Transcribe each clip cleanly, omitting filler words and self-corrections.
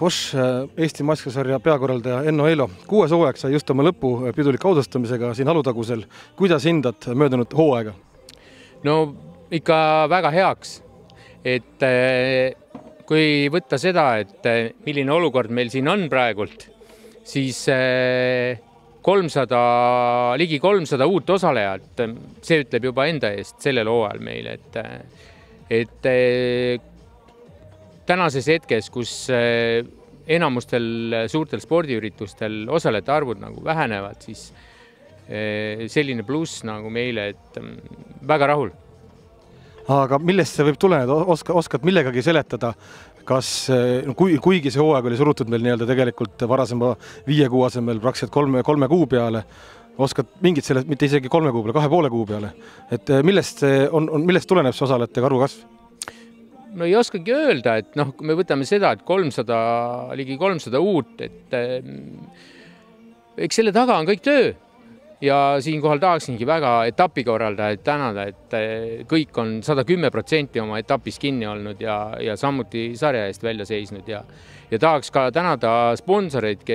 Bosch, Eesti maasikasarja peakorraldaja Enno Eilo. 6. hooaeg sai just oma lõpu piduliku audustamisega siin Alutagusel. Kuidas hindad möödunud hooaega? No ikka väga heaks. Et kui võtta seda, et milline olukord meil siin on praegult, siis ligi 300 uut osalejat, see ütleb juba enda eest sellel hooajal meil, et tänases hetkes, kus enamustel suurtel spordiüritustel osalejate arvud nagu vähenevad, siis selline pluss nagu meile, et väga rahul. Aga millest see võib tuleneda? Oskad millegagi seletada? Kas, kuigi see hooaeg oli surutud meil nii-öelda tegelikult varasema 5 kuu asemel praktiliselt 3 kuu peale, oskad mingit sellest, mitte isegi 3 kuu peale, 2,5 kuu peale, et millest tuleneb see osalejate arvu kasv? No ei oskagi öelda, et kui me võtame seda, et ligi 300 uut, et eks selle taga on kõik töö. Ja siinkohal tahaksingi väga etapikorraldajaid tänada, et kõik on 110% oma etapis kinni olnud ja samuti sarja eest välja seisnud. Ja tahaks ka tänada sponsoreid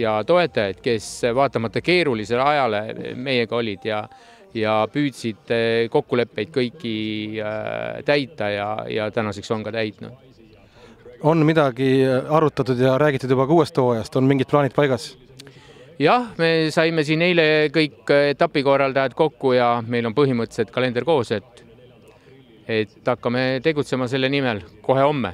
ja toetajaid, kes vaatamata keerulisele ajale meiega olid ja püüdsid kokkuleppeid kõiki täita ja tänaseks on ka täitnud. On midagi arutatud ja räägitud juba 6. hooajast, on mingid plaanid paigas? Jah, me saime siin eile kõik etapikorraldajad kokku ja meil on põhimõtteliselt kalender koos, et hakkame tegutsema selle nimel kohe homme.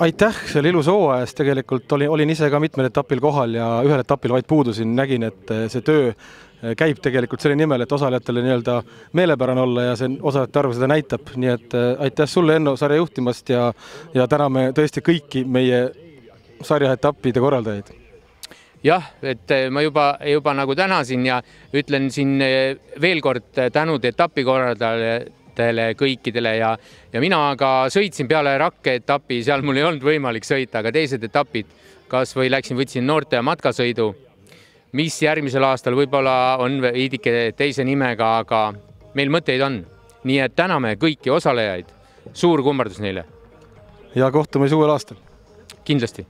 Aitäh selle ilusa hooajast, tegelikult olin ise ka mitmel etapil kohal ja ühel etapil vaid puudusin, nägin, et see töö käib tegelikult selle nimel, et osalejatele nii-öelda meelepärane olla ja see osalejate arv seda näitab. Nii et aitäh sulle, Enno, sarja juhtimast ja täname tõesti kõiki meie sarja etappide korraldajaid. Jah, et ma juba nagu tänasin ja ütlen siin veel kord tänud etapikorraldajatele kõikidele ja mina aga sõitsin peale Rakke etapi, seal mul ei olnud võimalik sõita, aga teised etapid, kas või võtsin noorte matkasõidu, mis järgmisel aastal võib-olla on veidike teise nimega, aga meil mõtteid on. Nii et täname kõiki osalejaid, suur kummardus neile. Ja kohtume uuel aastal. Kindlasti.